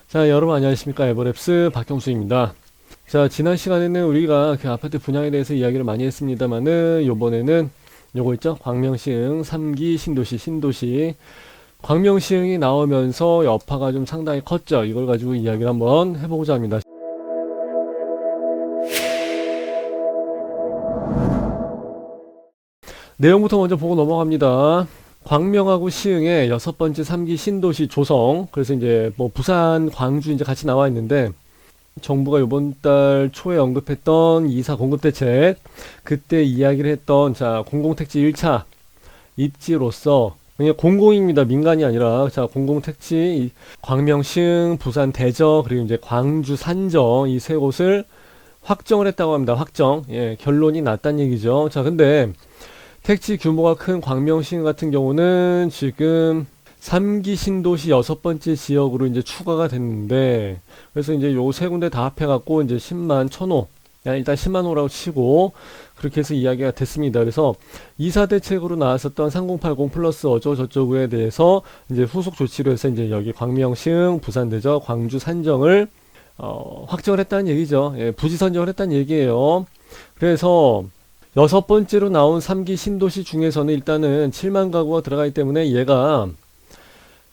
자, 여러분 안녕하십니까? 에버랩스 박경수입니다. 자, 지난 시간에는 우리가 그 아파트 분양에 대해서 이야기를 많이 했습니다만은 요번에는 요거 있죠? 광명시흥 3기 신도시. 광명시흥이 나오면서 여파가 좀 상당히 컸죠. 이걸 가지고 이야기를 한번 해보고자 합니다. 내용부터 먼저 보고 넘어갑니다. 광명하고 시흥의 6번째 3기 신도시 조성. 그래서 이제 뭐 부산, 광주 이제 같이 나와 있는데 정부가 이번 달 초에 언급했던 2사 공급대책, 그때 이야기를 했던 자 공공택지 1차 입지로서 그냥 공공입니다. 민간이 아니라 자 공공택지 광명, 시흥, 부산, 대저 그리고 이제 광주, 산정 이 세 곳을 확정을 했다고 합니다. 확정. 예, 결론이 났다는 얘기죠. 자, 근데 택지 규모가 큰 광명시 같은 경우는 지금 3기 신도시 6번째 지역으로 이제 추가가 됐는데, 그래서 이제 요 세 군데 다 합해갖고 이제 10만 1,000호, 일단 10만 호라고 치고, 그렇게 해서 이야기가 됐습니다. 그래서 이사 대책으로 나왔었던 3080 플러스 어쩌고저쩌고에 대해서 이제 후속 조치로 해서 이제 여기 광명, 시흥, 부산, 대저, 광주, 산정을 확정을 했다는 얘기죠. 예, 부지 선정을 했다는 얘기예요. 그래서 6번째로 나온 3기 신도시 중에서는 일단은 7만 가구가 들어가기 때문에 얘가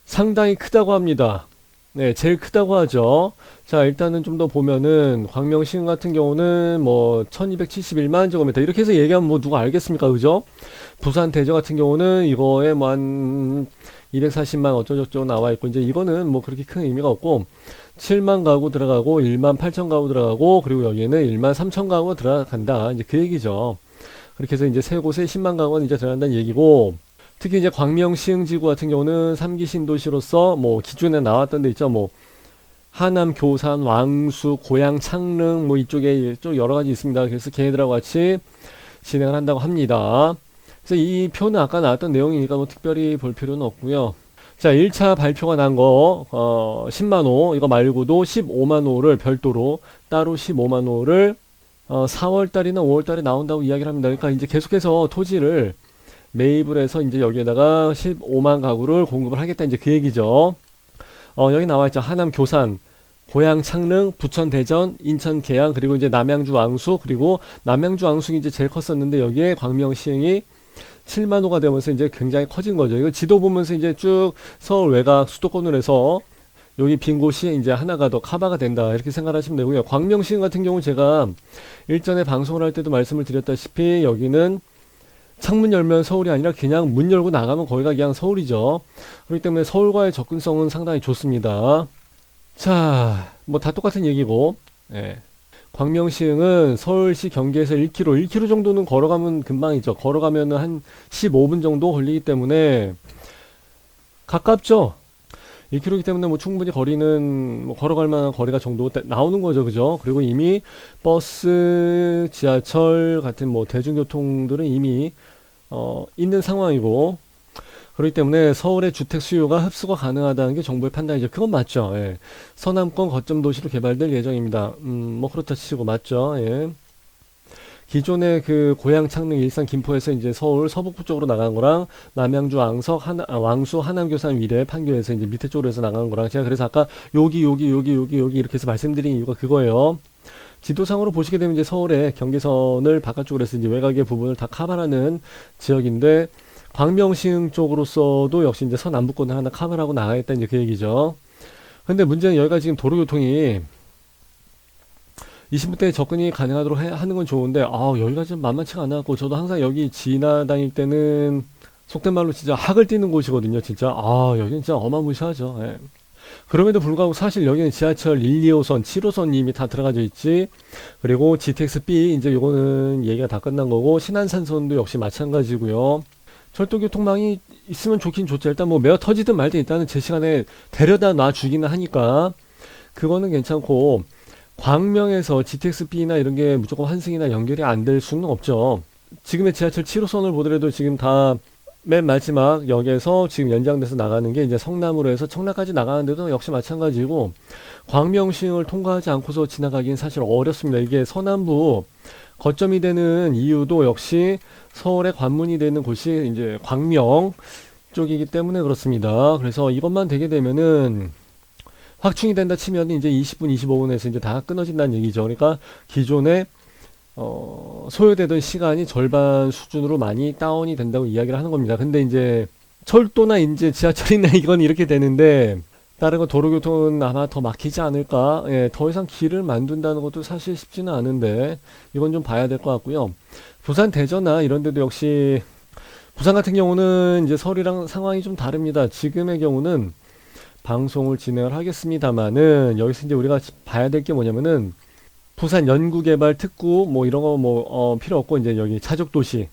상당히 크다고 합니다. 네, 제일 크다고 하죠. 자, 일단은 좀 더 보면은 광명시흥 같은 경우는 뭐 1271만 제곱미터 이렇게 해서 얘기하면 뭐 누가 알겠습니까? 그죠? 부산 대저 같은 경우는 이거에 뭐 한 240만 어쩌고저쩌고 나와 있고, 이제 이거는 뭐 그렇게 큰 의미가 없고 7만 가구 들어가고 1만 8천 가구 들어가고, 그리고 여기에는 1만 3천 가구 들어간다, 이제 그 얘기죠. 그렇게 해서 이제 세 곳에 10만 가구는 이제 들어간다는 얘기고, 특히 이제 광명 시흥지구 같은 경우는 3기 신도시로서 뭐 기존에 나왔던 데 있죠. 뭐 하남, 교산, 왕수, 고양, 창릉 뭐 이쪽에 좀 여러 가지 있습니다. 그래서 걔네들하고 같이 진행을 한다고 합니다. 그래서 이 표는 아까 나왔던 내용이니까 뭐 특별히 볼 필요는 없고요. 자, 1차 발표가 난 거 10만 호 이거 말고도 15만 호를 별도로 따로 15만 호를 4월 달이나 5월 달에 나온다고 이야기를 합니다. 그러니까 이제 계속해서 토지를 매입을 해서 이제 여기에다가 15만 가구를 공급을 하겠다, 이제 그 얘기죠. 여기 나와 있죠. 하남, 교산, 고양, 창릉, 부천, 대전, 인천, 계양, 그리고 이제 남양주, 왕수, 그리고 남양주, 왕숙이 이제 제일 컸었는데 여기에 광명, 시흥이 7만 호가 되면서 이제 굉장히 커진 거죠. 이거 지도 보면서 이제 쭉 서울 외곽 수도권으로 해서 여기 빈 곳이 이제 하나가 더 커버가 된다, 이렇게 생각하시면 되고요. 광명, 시흥 같은 경우 제가 일전에 방송을 할 때도 말씀을 드렸다시피 여기는 창문 열면 서울이 아니라 그냥 문 열고 나가면 거기가 그냥 서울이죠. 그렇기 때문에 서울과의 접근성은 상당히 좋습니다. 자, 뭐 다 똑같은 얘기고, 예. 광명시흥은 서울시 경계에서 1km 정도는 걸어가면 금방이죠. 걸어가면 한 15분 정도 걸리기 때문에 가깝죠. 1km이기 때문에 뭐 충분히 거리는 뭐 걸어갈 만한 거리가 정도 나오는 거죠. 그죠? 그리고 이미 버스, 지하철 같은 뭐 대중교통들은 이미 있는 상황이고, 그렇기 때문에 서울의 주택 수요가 흡수가 가능하다는 게 정부의 판단이죠. 그건 맞죠. 예. 서남권 거점 도시로 개발될 예정입니다. 뭐 그렇다 치고 맞죠. 예. 기존의 그 고양, 창릉, 일산, 김포에서 이제 서울 서북부 쪽으로 나가는 거랑 남양주, 왕수, 하남, 교산, 위례, 판교에서 이제 밑에 쪽으로 해서 나가는 거랑, 제가 그래서 아까 여기 이렇게 해서 말씀드린 이유가 그거예요. 지도상으로 보시게 되면 이제 서울의 경계선을 바깥쪽으로 해서 이제 외곽의 부분을 다 커버하는 지역인데, 광명시흥 쪽으로서도 역시 이제 서남부권을 하나 커버하고 나가겠다, 이제 그 얘기죠. 근데 문제는 여기가 지금 도로교통이 20분대에 접근이 가능하도록 하는 건 좋은데, 여기가 좀 만만치가 않았고, 저도 항상 여기 지나다닐 때는 속된 말로 진짜 학을 뛰는 곳이거든요, 진짜. 여기는 진짜 어마무시하죠. 예. 그럼에도 불구하고 사실 여기는 지하철 1, 2호선, 7호선 이미 다 들어가져 있지. 그리고 GTX-B, 이제 요거는 얘기가 다 끝난 거고, 신안산선도 역시 마찬가지고요. 철도교통망이 있으면 좋긴 좋죠. 일단 뭐 매어 터지든 말든 일단은 제 시간에 데려다 놔 주기는 하니까 그거는 괜찮고, 광명에서 GTX-B나 이런 게 무조건 환승이나 연결이 안 될 수는 없죠. 지금의 지하철 7호선을 보더라도 지금 다 맨 마지막 역에서 지금 연장돼서 나가는 게 이제 성남으로 해서 청라까지 나가는데도 역시 마찬가지고, 광명시흥을 통과하지 않고서 지나가기는 사실 어렵습니다. 이게 서남부 거점이 되는 이유도 역시 서울의 관문이 되는 곳이 이제 광명 쪽이기 때문에 그렇습니다. 그래서 이것만 되게 되면은 확충이 된다 치면 이제 20분, 25분에서 이제 다 끊어진다는 얘기죠. 그러니까 기존에 소요되던 시간이 절반 수준으로 많이 다운이 된다고 이야기를 하는 겁니다. 근데 이제 철도나 이제 지하철이나 이건 이렇게 되는데 다른 거 도로교통은 아마 더 막히지 않을까? 예, 더 이상 길을 만든다는 것도 사실 쉽지는 않은데 이건 좀 봐야 될 것 같고요. 부산 대전이나 이런 데도 역시 부산 같은 경우는 이제 서울이랑 상황이 좀 다릅니다. 지금의 경우는 방송을 진행을 하겠습니다만은 여기서 이제 우리가 봐야 될 게 뭐냐면은 부산 연구개발 특구 뭐 이런 거 뭐 필요 없고 이제 여기 차족도시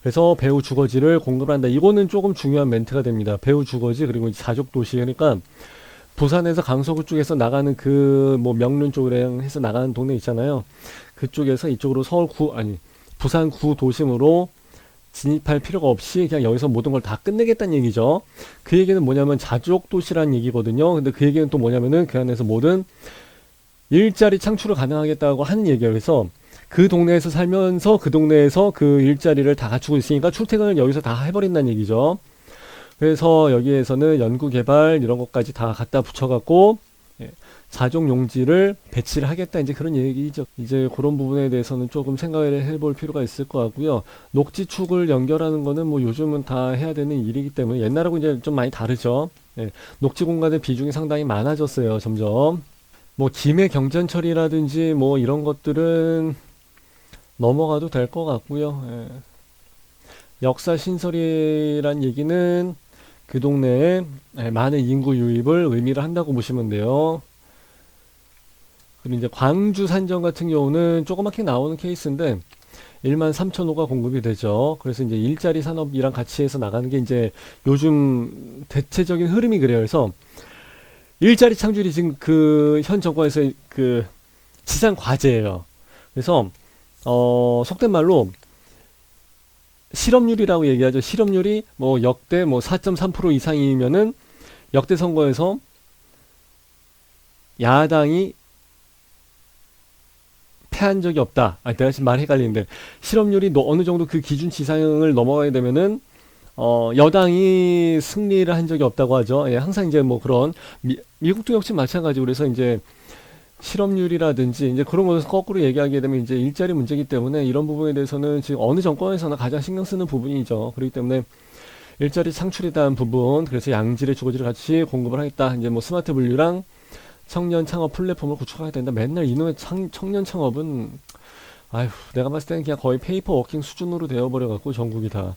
그래서 배후 주거지를 공급한다. 이거는 조금 중요한 멘트가 됩니다. 배후 주거지 그리고 이제 자족도시 그러니까 부산에서 강서구 쪽에서 나가는 그 뭐 명륜 쪽으로 해서 나가는 동네 있잖아요. 그쪽에서 이쪽으로 부산 구 도심으로 진입할 필요가 없이 그냥 여기서 모든 걸 다 끝내겠다는 얘기죠. 그 얘기는 뭐냐면 자족도시라는 얘기거든요. 근데 그 얘기는 또 뭐냐면은 그 안에서 모든 일자리 창출을 가능하겠다고 하는 얘기예요. 그래서 그 동네에서 살면서 그 동네에서 그 일자리를 다 갖추고 있으니까 출퇴근을 여기서 다 해버린다는 얘기죠. 그래서 여기에서는 연구개발 이런 것까지 다 갖다 붙여갖고 자족 용지를 배치를 하겠다 이제 그런 얘기죠. 이제 그런 부분에 대해서는 조금 생각을 해볼 필요가 있을 것 같고요. 녹지축을 연결하는 거는 뭐 요즘은 다 해야 되는 일이기 때문에 옛날하고 이제 좀 많이 다르죠. 녹지 공간의 비중이 상당히 많아졌어요. 점점. 뭐 김해 경전철이라든지 뭐 이런 것들은 넘어가도 될 것 같고요. 역사 신설이란 얘기는 그 동네에 많은 인구 유입을 의미를 한다고 보시면 돼요. 그리고 이제 광주 산정 같은 경우는 조그맣게 나오는 케이스인데 13,000호가 공급이 되죠. 그래서 이제 일자리 산업이랑 같이 해서 나가는 게 이제 요즘 대체적인 흐름이 그래요. 그래서 일자리 창출이 지금 그 현 정권에서 그 지상 과제예요. 그래서 속된 말로 실업률이라고 얘기하죠. 실업률이 뭐 역대 뭐 4.3% 이상이면은 역대 선거에서 야당이 패한 적이 없다. 내가 지금 말 헷갈리는데 실업률이 어느 정도 그 기준치 이상을 넘어가게 되면은 여당이 승리를 한 적이 없다고 하죠. 예, 항상 이제 뭐 그런 미국도 역시 마찬가지고 그래서 이제 실업률이라든지 이제 그런 것을 거꾸로 얘기하게 되면 이제 일자리 문제이기 때문에 이런 부분에 대해서는 지금 어느 정권에서나 가장 신경 쓰는 부분이죠. 그렇기 때문에 일자리 창출에 대한 부분 그래서 양질의 주거지를 같이 공급을 하겠다. 이제 뭐 스마트 분류랑 청년 창업 플랫폼을 구축해야 된다. 맨날 이놈의 청년 창업은 아휴 내가 봤을 때는 그냥 거의 페이퍼 워킹 수준으로 되어버려갖고 전국이 다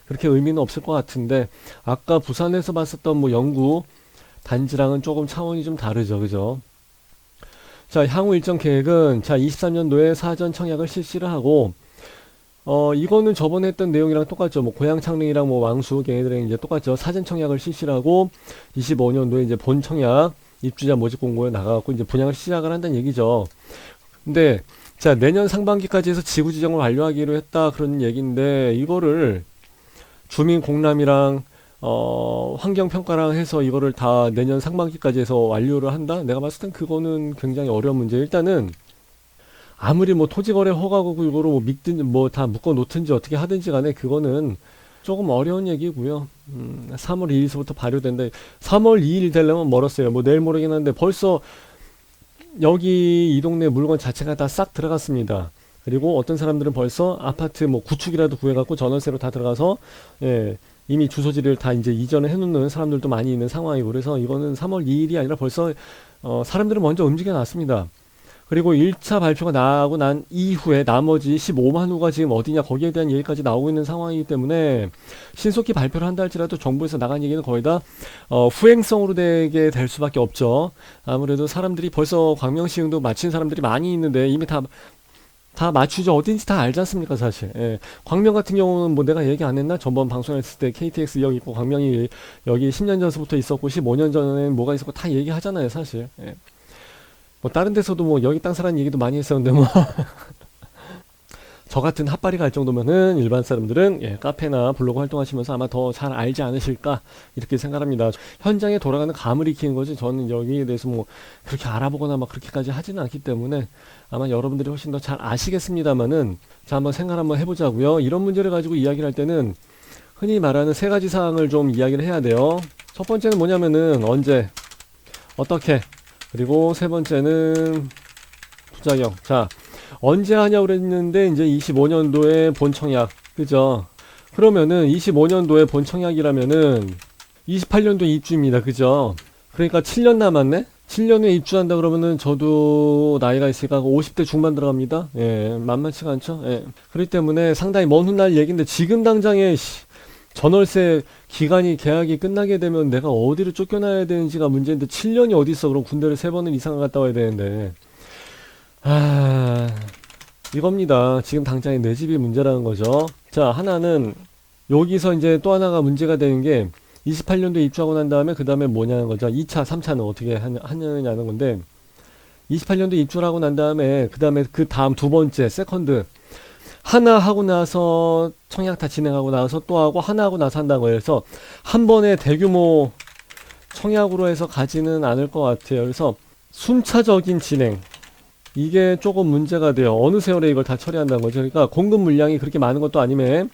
그렇게 의미는 없을 것 같은데 아까 부산에서 봤었던 뭐 연구 단지랑은 조금 차원이 좀 다르죠. 그죠? 자, 향후 일정 계획은 자 23년도에 사전 청약을 실시를 하고 이거는 저번에 했던 내용이랑 똑같죠. 뭐 고향 창릉이랑 뭐 왕수 걔네들이랑 이제 똑같죠. 사전 청약을 실시를 하고 25년도에 이제 본 청약 입주자 모집 공고에 나가갖고 이제 분양을 시작을 한다는 얘기죠. 근데 자 내년 상반기까지 해서 지구 지정을 완료하기로 했다 그런 얘기인데 이거를 주민 공람이랑 환경평가랑 해서 이거를 다 내년 상반기까지 해서 완료를 한다? 내가 봤을 땐 그거는 굉장히 어려운 문제. 일단은 아무리 뭐 토지거래 허가고 이거로 뭐 믿든 뭐 다 묶어 놓든지 어떻게 하든지 간에 그거는 조금 어려운 얘기고요. 3월 2일서부터 발효된다. 3월 2일 되려면 멀었어요. 뭐 내일 모르긴 한데 벌써 여기 이 동네 물건 자체가 다 싹 들어갔습니다. 그리고 어떤 사람들은 벌써 아파트 뭐 구축이라도 구해갖고 전월세로 다 들어가서 이미 주소지를 다 이제 이전을 해놓는 사람들도 많이 있는 상황이고 그래서 이거는 3월 2일이 아니라 벌써 사람들은 먼저 움직여 놨습니다. 그리고 1차 발표가 나고 난 이후에 나머지 15만 호가 지금 어디냐 거기에 대한 얘기까지 나오고 있는 상황이기 때문에 신속히 발표를 한다 할지라도 정부에서 나간 얘기는 거의 다 후행성으로 되게 될 수밖에 없죠. 아무래도 사람들이 벌써 광명시흥도 마친 사람들이 많이 있는데 이미 다 맞추죠. 어딘지 다 알지 않습니까, 사실. 광명 같은 경우는 뭐 내가 얘기 안 했나? 전번 방송했을 때 KTX 여기 있고 광명이 여기 10년 전부터 있었고 15년 전에 뭐가 있었고 다 얘기하잖아요, 사실. 뭐 다른 데서도 뭐 여기 땅 사라는 얘기도 많이 했었는데 뭐 저 같은 핫바리 갈 정도면은 일반 사람들은 카페나 블로그 활동하시면서 아마 더 잘 알지 않으실까 이렇게 생각합니다. 현장에 돌아가는 감을 익히는 거지 저는 여기에 대해서 뭐 그렇게 알아보거나 막 그렇게까지 하지는 않기 때문에 아마 여러분들이 훨씬 더 잘 아시겠습니다만은 자 한번 생각 한번 해보자고요. 이런 문제를 가지고 이야기를 할 때는 흔히 말하는 세 가지 사항을 좀 이야기를 해야 돼요. 첫 번째는 뭐냐면은 언제 어떻게? 그리고 세 번째는 부작용. 자, 언제 하냐고 그랬는데 이제 25년도에 본청약. 그죠? 그러면은 25년도에 본청약이라면은 28년도 입주입니다. 그죠? 그러니까 7년 남았네? 7년 후에 입주한다 그러면은 저도 나이가 있으니까 50대 중반 들어갑니다. 예, 만만치가 않죠? 예. 그렇기 때문에 상당히 먼 훗날 얘기인데 지금 당장에 전월세 기간이 계약이 끝나게 되면 내가 어디를 쫓겨나야 되는지가 문제인데 7년이 어디 있어? 그럼 군대를 3번은 이상 갔다 와야 되는데. 아, 이겁니다. 지금 당장에 내 집이 문제라는 거죠. 자, 하나는 여기서 이제 또 하나가 문제가 되는 게 28년도에 입주하고 난 다음에 그 다음에 뭐냐는 거죠. 2차, 3차는 어떻게 하느냐는 건데 28년도에 입주를 하고 난 다음에 그 다음에 그 다음 두 번째, 세컨드 하나 하고 나서 청약 다 진행하고 나서 또 하고 하나 하고 나서 한다고 해서 한 번에 대규모 청약으로 해서 가지는 않을 것 같아요. 그래서 순차적인 진행 이게 조금 문제가 돼요. 어느 세월에 이걸 다 처리한다는 거죠. 그러니까 공급 물량이 그렇게 많은 것도 아니면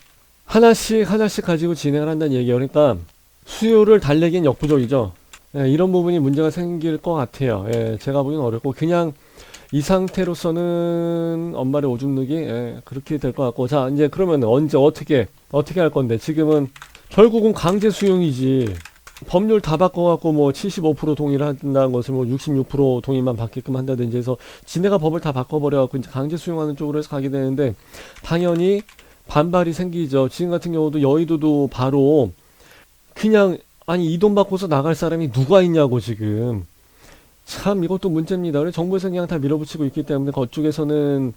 하나씩 하나씩 가지고 진행을 한다는 얘기예요. 그러니까 수요를 달래기엔 역부족이죠. 예, 이런 부분이 문제가 생길 것 같아요. 예, 제가 보기엔 어렵고 그냥 이 상태로서는 엄마의 오줌 누기 예, 그렇게 될 것 같고 자 이제 그러면 언제 어떻게 할 건데 지금은 결국은 강제 수용이지 법률 다 바꿔갖고 뭐 75% 동의한다는 것을 뭐 66% 동의만 받게끔 한다든지 해서 지네가 법을 다 바꿔버려갖고 이제 강제 수용하는 쪽으로 해서 가게 되는데 당연히 반발이 생기죠. 지금 같은 경우도 여의도도 바로 그냥 아니 이 돈 받고서 나갈 사람이 누가 있냐고 지금 참 이것도 문제입니다. 그래서 정부에서 그냥 다 밀어붙이고 있기 때문에 그쪽에서는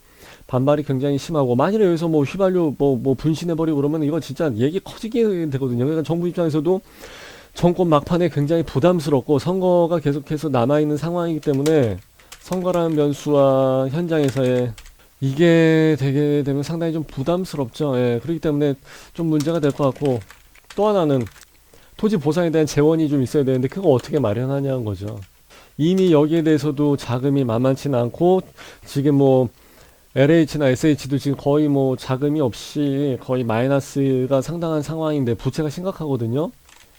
반발이 굉장히 심하고 만일에 여기서 뭐 휘발유 뭐 분신해버리고 그러면 이거 진짜 얘기 커지게 되거든요. 그러니까 정부 입장에서도 정권 막판에 굉장히 부담스럽고 선거가 계속해서 남아있는 상황이기 때문에 선거라는 변수와 현장에서의 이게 되게 되면 상당히 좀 부담스럽죠. 예, 그렇기 때문에 좀 문제가 될 것 같고 또 하나는 토지 보상에 대한 재원이 좀 있어야 되는데 그거 어떻게 마련하냐는 거죠. 이미 여기에 대해서도 자금이 만만치는 않고 지금 뭐 LH나 SH도 지금 거의 뭐 자금이 없이 거의 마이너스가 상당한 상황인데 부채가 심각하거든요.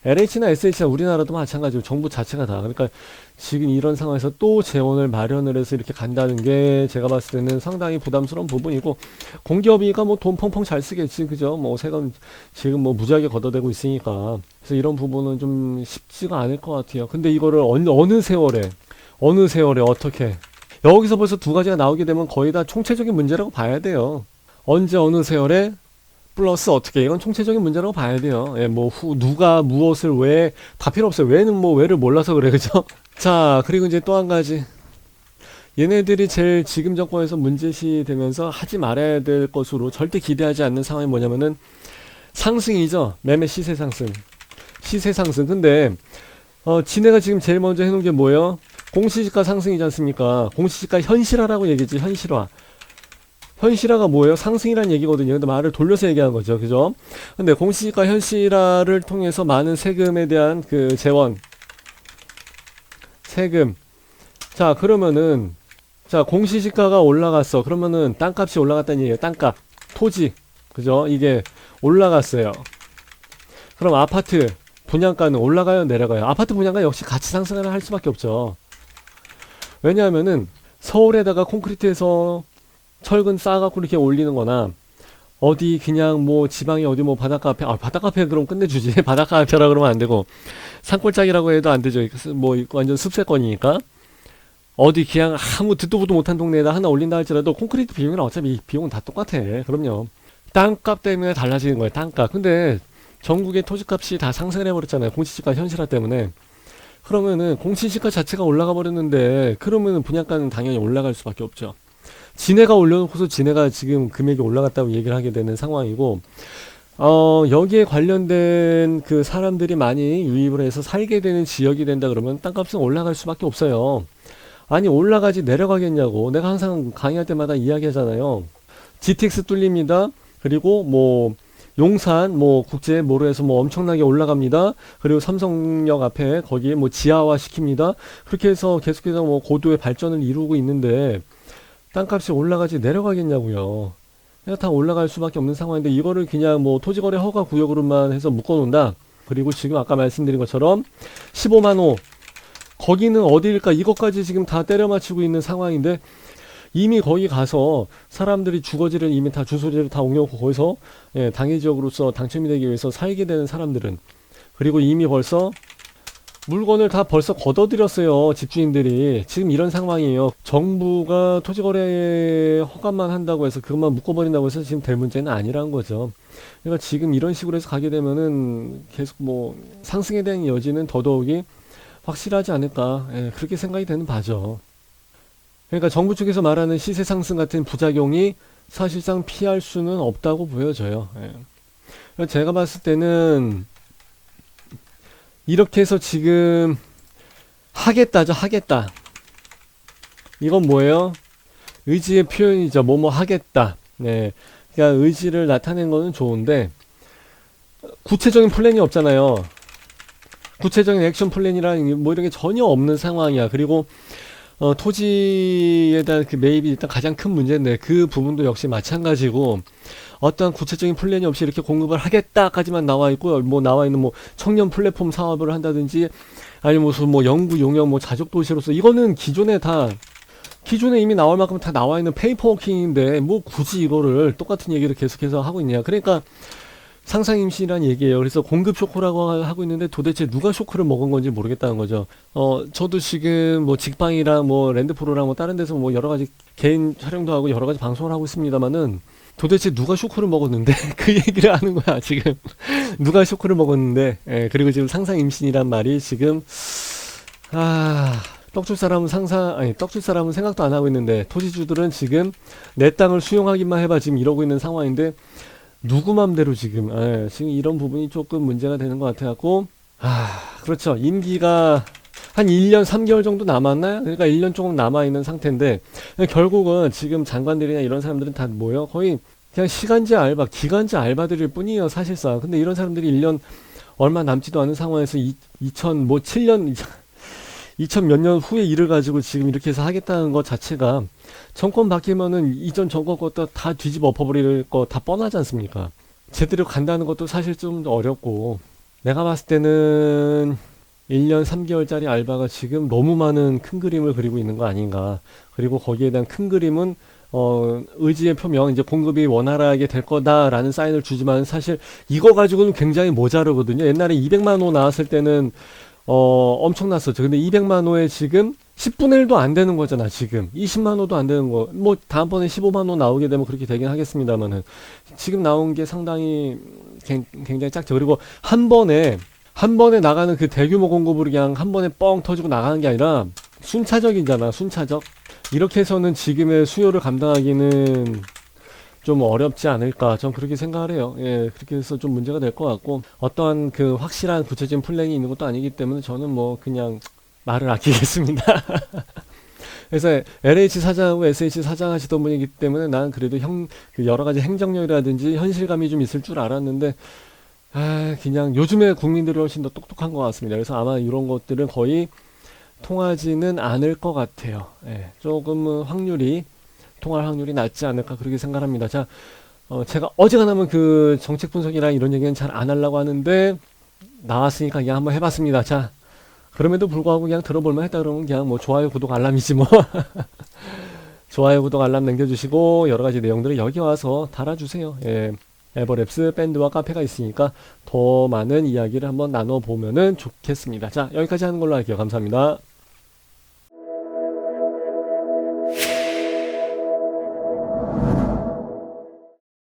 LH나 SH나 우리나라도 마찬가지고 정부 자체가 다 그러니까 지금 이런 상황에서 또 재원을 마련을 해서 이렇게 간다는 게 제가 봤을 때는 상당히 부담스러운 부분이고 공기업이가 뭐 돈 펑펑 잘 쓰겠지 그죠 뭐 세금 지금 뭐 무지하게 걷어대고 있으니까 그래서 이런 부분은 좀 쉽지가 않을 것 같아요. 근데 이거를 어느 세월에 어떻게 여기서 벌써 두 가지가 나오게 되면 거의 다 총체적인 문제라고 봐야 돼요. 언제 어느 세월에 플러스 어떻게 이건 총체적인 문제라고 봐야 돼요. 예, 뭐 누가 무엇을 왜 다 필요 없어요. 왜는 뭐 왜를 몰라서 그래 그죠? 자 그리고 이제 또 한 가지 얘네들이 제일 지금 정권에서 문제시 되면서 하지 말아야 될 것으로 절대 기대하지 않는 상황이 뭐냐면은 상승이죠. 매매 시세 상승 근데 지네가 지금 제일 먼저 해놓은 게 뭐예요? 공시지가 상승이지 않습니까? 공시지가 현실화라고 얘기했지. 현실화가 뭐예요? 상승이란 얘기거든요. 근데 말을 돌려서 얘기하는 거죠. 그죠? 근데 공시지가 현실화를 통해서 많은 세금에 대한 그 재원, 세금. 자, 그러면은, 자, 공시지가가 올라갔어. 그러면은 땅값이 올라갔다는 얘기예요. 땅값, 토지. 그죠? 이게 올라갔어요. 그럼 아파트 분양가는 올라가요? 내려가요? 아파트 분양가 역시 같이 상승을 할 수밖에 없죠. 왜냐하면은 서울에다가 콘크리트에서 철근 쌓아갖고 이렇게 올리는 거나 어디 그냥 뭐 지방에 어디 뭐 바닷가 앞에 바닷가 앞에 그럼 끝내주지 바닷가 앞에라 그러면 안 되고 산골짜기라고 해도 안 되죠. 뭐 완전 습세권이니까 어디 그냥 아무 듣도 보도 못한 동네에다 하나 올린다 할지라도 콘크리트 비용이랑 어차피 비용은 다 똑같아. 그럼요. 땅값 때문에 달라지는 거예요. 땅값. 근데 전국의 토지값이 다 상승을 해버렸잖아요. 공시지가 현실화 때문에. 그러면은 공시지가 자체가 올라가 버렸는데 그러면은 분양가는 당연히 올라갈 수밖에 없죠. 지네가 올려놓고서 지네가 지금 금액이 올라갔다고 얘기를 하게 되는 상황이고 여기에 관련된 그 사람들이 많이 유입을 해서 살게 되는 지역이 된다 그러면 땅값은 올라갈 수밖에 없어요. 아니 올라가지 내려가겠냐고 내가 항상 강의할 때마다 이야기하잖아요. GTX 뚫립니다. 그리고 뭐 용산 뭐 국제 뭐로 해서 뭐 엄청나게 올라갑니다. 그리고 삼성역 앞에 거기에 뭐 지하화 시킵니다. 그렇게 해서 계속해서 뭐 고도의 발전을 이루고 있는데 땅값이 올라가지 내려가겠냐고요. 그냥 다 올라갈 수밖에 없는 상황인데 이거를 그냥 뭐 토지거래 허가 구역으로만 해서 묶어놓는다. 그리고 지금 아까 말씀드린 것처럼 15만 호 거기는 어디일까? 이것까지 지금 다 때려 맞추고 있는 상황인데 이미 거기 가서 사람들이 주거지를 이미 다 주소지를 다 옮겨놓고 거기서 예, 당의 지역으로서 당첨이 되기 위해서 살게 되는 사람들은 그리고 이미 벌써 물건을 다 벌써 걷어들였어요. 집주인들이. 지금 이런 상황이에요. 정부가 토지거래 허가만 한다고 해서 그것만 묶어버린다고 해서 지금 될 문제는 아니라는 거죠. 그러니까 지금 이런 식으로 해서 가게 되면은 계속 뭐 상승에 대한 여지는 더더욱이 확실하지 않을까. 예, 그렇게 생각이 되는 바죠. 그러니까 정부 측에서 말하는 시세 상승 같은 부작용이 사실상 피할 수는 없다고 보여져요. 예. 제가 봤을 때는 이렇게 해서 지금 하겠다죠. 하겠다. 이건 뭐예요? 의지의 표현이죠. 뭐뭐 하겠다. 네. 그러니까 의지를 나타낸 거는 좋은데 구체적인 플랜이 없잖아요. 구체적인 액션 플랜이랑 뭐 이런 게 전혀 없는 상황이야. 그리고 토지에 대한 그 매입이 일단 가장 큰 문제인데 그 부분도 역시 마찬가지고 어떠한 구체적인 플랜이 없이 이렇게 공급을 하겠다까지만 나와 있고 뭐 나와 있는 뭐 청년 플랫폼 사업을 한다든지 아니면 무슨 뭐 영구 용역 뭐 자족 도시로서 이거는 기존에 이미 나올 만큼 다 나와 있는 페이퍼워킹인데 뭐 굳이 이거를 똑같은 얘기를 계속해서 하고 있냐. 그러니까 상상임신이란 얘기예요. 그래서 공급 쇼크라고 하고 있는데 도대체 누가 쇼크를 먹은 건지 모르겠다는 거죠. 저도 지금 뭐 직방이랑 뭐 랜드프로랑 뭐 다른 데서 뭐 여러 가지 개인 촬영도 하고 여러 가지 방송을 하고 있습니다만은 도대체 누가 쇼크를 먹었는데 그 얘기를 하는 거야 지금. 누가 쇼크를 먹었는데 예, 그리고 지금 상상임신이란 말이 지금 떡줄 사람은 떡줄 사람은 생각도 안 하고 있는데 토지주들은 지금 내 땅을 수용하기만 해봐 지금 이러고 있는 상황인데 누구 맘대로 지금 지금 이런 부분이 조금 문제가 되는 것 같아갖고 그렇죠. 임기가 한 1년 3개월 정도 남았나요? 그러니까 1년 조금 남아있는 상태인데 결국은 지금 장관들이나 이런 사람들은 다 뭐예요? 거의 그냥 시간제 알바, 기간제 알바들일 뿐이에요 사실상. 근데 이런 사람들이 1년 얼마 남지도 않은 상황에서 2007년 2000 몇 년 후에 일을 가지고 지금 이렇게 해서 하겠다는 것 자체가 정권 바뀌면은 이전 정권 것도 다 뒤집어 엎어버릴 거 다 뻔하지 않습니까? 제대로 간다는 것도 사실 좀 어렵고 내가 봤을 때는 1년 3개월짜리 알바가 지금 너무 많은 큰 그림을 그리고 있는 거 아닌가. 그리고 거기에 대한 큰 그림은 의지의 표명, 이제 공급이 원활하게 될 거다라는 사인을 주지만 사실 이거 가지고는 굉장히 모자르거든요. 옛날에 200만 호 나왔을 때는 엄청났었죠. 근데 200만 호에 지금 10분의 1도 안 되는 거잖아, 지금. 20만 호도 안 되는 거. 뭐, 다음번에 15만 호 나오게 되면 그렇게 되긴 하겠습니다만은. 지금 나온 게 상당히 굉장히 작죠. 그리고 한 번에 나가는 그 대규모 공급으로 그냥 한 번에 뻥 터지고 나가는 게 아니라 순차적이잖아, 순차적. 이렇게 해서는 지금의 수요를 감당하기는 좀 어렵지 않을까. 전 그렇게 생각을 해요. 예, 그렇게 해서 좀 문제가 될 것 같고, 어떠한 그 확실한 구체적인 플랜이 있는 것도 아니기 때문에 저는 뭐 그냥 말을 아끼겠습니다. 그래서 LH 사장하고 SH 사장 하시던 분이기 때문에 난 그래도 그 여러 가지 행정력이라든지 현실감이 좀 있을 줄 알았는데, 그냥 요즘에 국민들이 훨씬 더 똑똑한 것 같습니다. 그래서 아마 이런 것들은 거의 통하지는 않을 것 같아요. 예, 조금 통할 확률이 낮지 않을까 그렇게 생각합니다. 자, 제가 어지간하면 그 정책 분석이나 이런 얘기는 잘 안 하려고 하는데 나왔으니까 그냥 한번 해봤습니다. 자, 그럼에도 불구하고 그냥 들어볼만 했다 그러면 그냥 뭐 좋아요, 구독, 알람이지 뭐. 좋아요, 구독, 알람 남겨주시고 여러 가지 내용들을 여기 와서 달아주세요. 예, 에버랩스 밴드와 카페가 있으니까 더 많은 이야기를 한번 나눠보면은 좋겠습니다. 자, 여기까지 하는 걸로 할게요. 감사합니다.